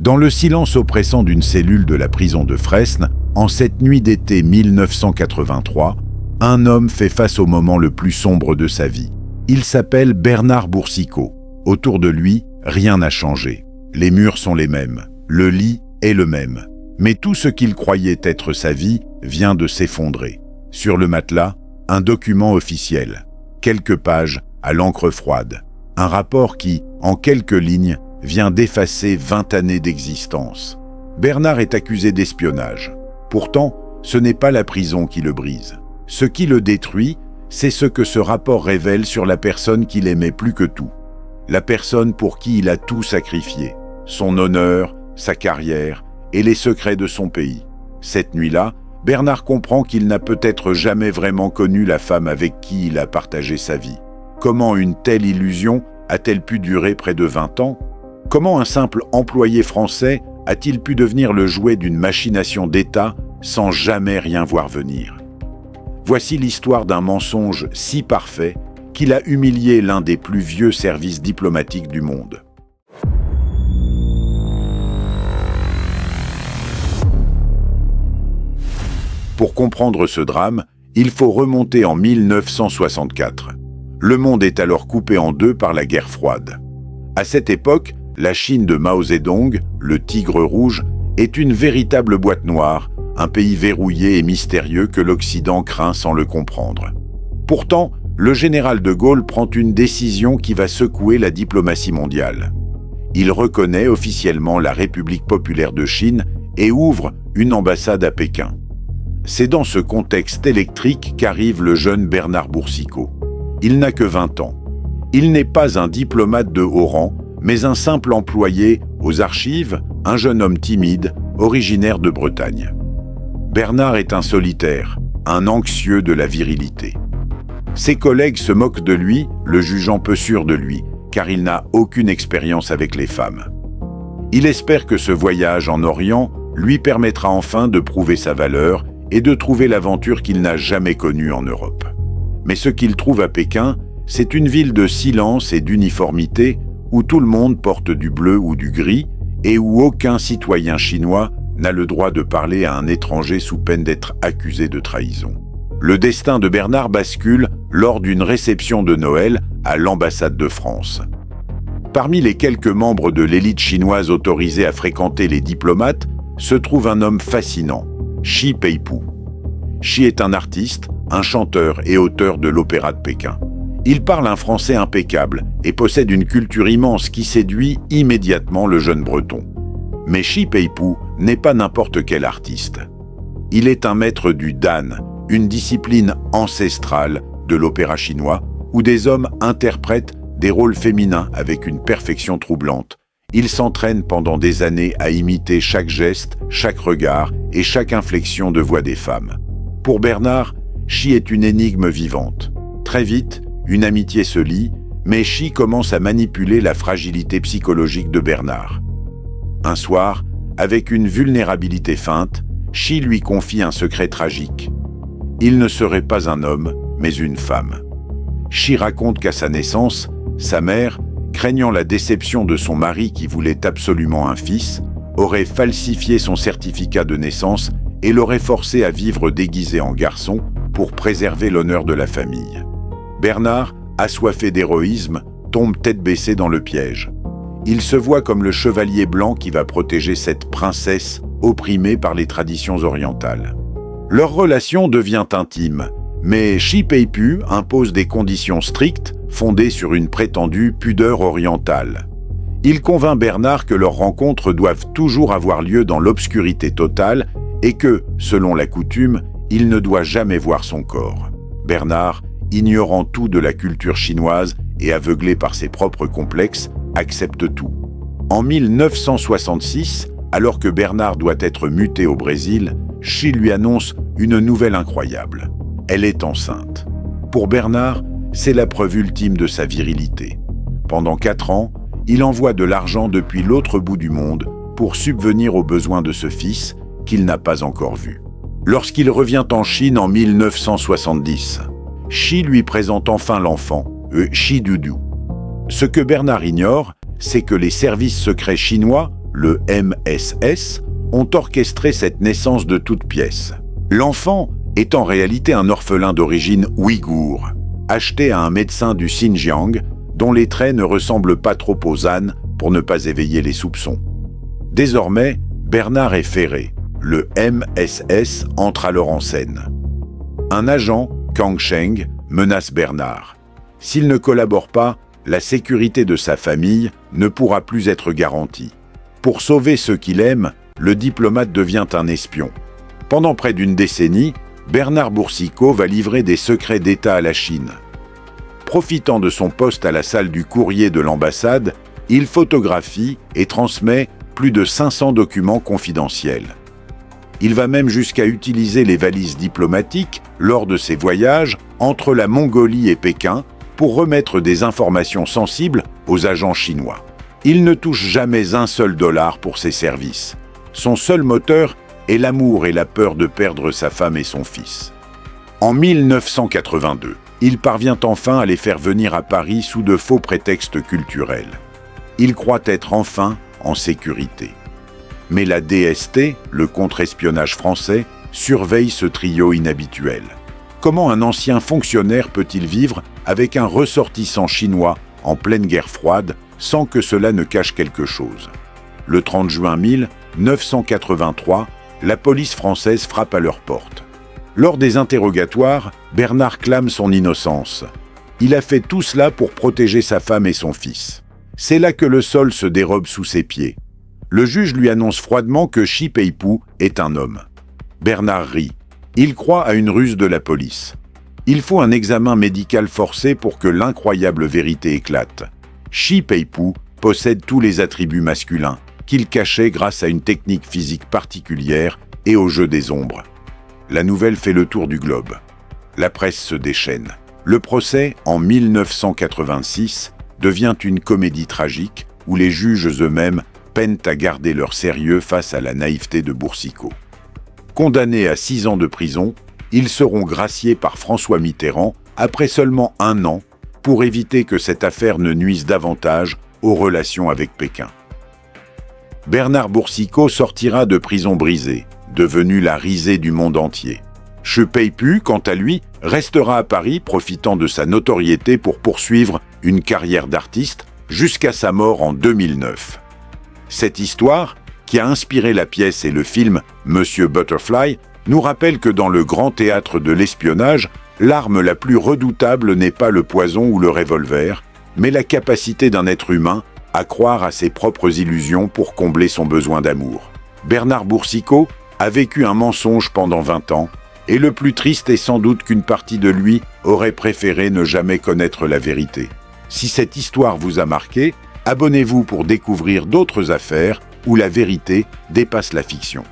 Dans le silence oppressant d'une cellule de la prison de Fresnes, en cette nuit d'été 1983, un homme fait face au moment le plus sombre de sa vie. Il s'appelle Bernard Boursicot. Autour de lui, rien n'a changé. Les murs sont les mêmes, le lit est le même. Mais tout ce qu'il croyait être sa vie vient de s'effondrer. Sur le matelas, un document officiel, quelques pages à l'encre froide, un rapport qui, en quelques lignes, vient d'effacer 20 années d'existence. Bernard est accusé d'espionnage. Pourtant, ce n'est pas la prison qui le brise. Ce qui le détruit, c'est ce que ce rapport révèle sur la personne qu'il aimait plus que tout. La personne pour qui il a tout sacrifié. Son honneur, sa carrière et les secrets de son pays. Cette nuit-là, Bernard comprend qu'il n'a peut-être jamais vraiment connu la femme avec qui il a partagé sa vie. Comment une telle illusion a-t-elle pu durer près de 20 ans ? Comment un simple employé français a-t-il pu devenir le jouet d'une machination d'État sans jamais rien voir venir ? Voici l'histoire d'un mensonge si parfait qu'il a humilié l'un des plus vieux services diplomatiques du monde. Pour comprendre ce drame, il faut remonter en 1964. Le monde est alors coupé en deux par la guerre froide. À cette époque, la Chine de Mao Zedong, le Tigre rouge, est une véritable boîte noire, un pays verrouillé et mystérieux que l'Occident craint sans le comprendre. Pourtant, le général de Gaulle prend une décision qui va secouer la diplomatie mondiale. Il reconnaît officiellement la République populaire de Chine et ouvre une ambassade à Pékin. C'est dans ce contexte électrique qu'arrive le jeune Bernard Boursicot. Il n'a que 20 ans. Il n'est pas un diplomate de haut rang, mais un simple employé aux archives, un jeune homme timide, originaire de Bretagne. Bernard est un solitaire, un anxieux de la virilité. Ses collègues se moquent de lui, le jugeant peu sûr de lui, car il n'a aucune expérience avec les femmes. Il espère que ce voyage en Orient lui permettra enfin de prouver sa valeur et de trouver l'aventure qu'il n'a jamais connue en Europe. Mais ce qu'il trouve à Pékin, c'est une ville de silence et d'uniformité où tout le monde porte du bleu ou du gris et où aucun citoyen chinois n'a le droit de parler à un étranger sous peine d'être accusé de trahison. Le destin de Bernard bascule lors d'une réception de Noël à l'ambassade de France. Parmi les quelques membres de l'élite chinoise autorisés à fréquenter les diplomates se trouve un homme fascinant, Shi Peipu. Shi est un artiste, un chanteur et auteur de l'opéra de Pékin. Il parle un français impeccable et possède une culture immense qui séduit immédiatement le jeune breton. Mais Shi Peipu n'est pas n'importe quel artiste. Il est un maître du Dan, une discipline ancestrale de l'opéra chinois où des hommes interprètent des rôles féminins avec une perfection troublante. Il s'entraîne pendant des années à imiter chaque geste, chaque regard et chaque inflexion de voix des femmes. Pour Bernard, Shi est une énigme vivante. Très vite, une amitié se lie, mais Shi commence à manipuler la fragilité psychologique de Bernard. Un soir, avec une vulnérabilité feinte, Shi lui confie un secret tragique. Il ne serait pas un homme, mais une femme. Shi raconte qu'à sa naissance, sa mère, craignant la déception de son mari qui voulait absolument un fils, aurait falsifié son certificat de naissance et l'aurait forcé à vivre déguisé en garçon pour préserver l'honneur de la famille. Bernard, assoiffé d'héroïsme, tombe tête baissée dans le piège. Il se voit comme le chevalier blanc qui va protéger cette princesse opprimée par les traditions orientales. Leur relation devient intime, mais Shi Peipu impose des conditions strictes fondées sur une prétendue pudeur orientale. Il convainc Bernard que leurs rencontres doivent toujours avoir lieu dans l'obscurité totale et que, selon la coutume, il ne doit jamais voir son corps. Bernard, ignorant tout de la culture chinoise et aveuglé par ses propres complexes, accepte tout. En 1966, alors que Bernard doit être muté au Brésil, Shi lui annonce une nouvelle incroyable. Elle est enceinte. Pour Bernard, c'est la preuve ultime de sa virilité. Pendant 4 ans, il envoie de l'argent depuis l'autre bout du monde pour subvenir aux besoins de ce fils qu'il n'a pas encore vu. Lorsqu'il revient en Chine en 1970, Shi lui présente enfin l'enfant, Shi Dudu. Ce que Bernard ignore, c'est que les services secrets chinois, le MSS, ont orchestré cette naissance de toutes pièces. L'enfant est en réalité un orphelin d'origine ouïghour, acheté à un médecin du Xinjiang, dont les traits ne ressemblent pas trop aux ânes pour ne pas éveiller les soupçons. Désormais, Bernard est ferré. Le MSS entre alors en scène. Un agent, Kang Sheng, menace Bernard. S'il ne collabore pas, la sécurité de sa famille ne pourra plus être garantie. Pour sauver ceux qu'il aime, le diplomate devient un espion. Pendant près d'une décennie, Bernard Boursicot va livrer des secrets d'État à la Chine. Profitant de son poste à la salle du courrier de l'ambassade, il photographie et transmet plus de 500 documents confidentiels. Il va même jusqu'à utiliser les valises diplomatiques lors de ses voyages entre la Mongolie et Pékin pour remettre des informations sensibles aux agents chinois. Il ne touche jamais un seul dollar pour ses services. Son seul moteur est l'amour et la peur de perdre sa femme et son fils. En 1982, il parvient enfin à les faire venir à Paris sous de faux prétextes culturels. Il croit être enfin en sécurité. Mais la DST, le contre-espionnage français, surveille ce trio inhabituel. Comment un ancien fonctionnaire peut-il vivre avec un ressortissant chinois en pleine guerre froide sans que cela ne cache quelque chose? Le 30 juin 1983, la police française frappe à leur porte. Lors des interrogatoires, Bernard clame son innocence. Il a fait tout cela pour protéger sa femme et son fils. C'est là que le sol se dérobe sous ses pieds. Le juge lui annonce froidement que Shi Peipu est un homme. Bernard rit. Il croit à une ruse de la police. Il faut un examen médical forcé pour que l'incroyable vérité éclate. Shi Peipu possède tous les attributs masculins qu'il cachait grâce à une technique physique particulière et au jeu des ombres. La nouvelle fait le tour du globe. La presse se déchaîne. Le procès, en 1986, devient une comédie tragique où les juges eux-mêmes peinent à garder leur sérieux face à la naïveté de Boursicot. Condamnés à 6 ans de prison, ils seront graciés par François Mitterrand après seulement 1 an pour éviter que cette affaire ne nuise davantage aux relations avec Pékin. Bernard Boursicot sortira de prison brisé, devenu la risée du monde entier. Shi Peipu, quant à lui, restera à Paris profitant de sa notoriété pour poursuivre une carrière d'artiste jusqu'à sa mort en 2009. Cette histoire, qui a inspiré la pièce et le film Monsieur Butterfly, nous rappelle que dans le grand théâtre de l'espionnage, l'arme la plus redoutable n'est pas le poison ou le revolver, mais la capacité d'un être humain à croire à ses propres illusions pour combler son besoin d'amour. Bernard Boursicot a vécu un mensonge pendant 20 ans, et le plus triste est sans doute qu'une partie de lui aurait préféré ne jamais connaître la vérité. Si cette histoire vous a marqué, abonnez-vous pour découvrir d'autres affaires où la vérité dépasse la fiction.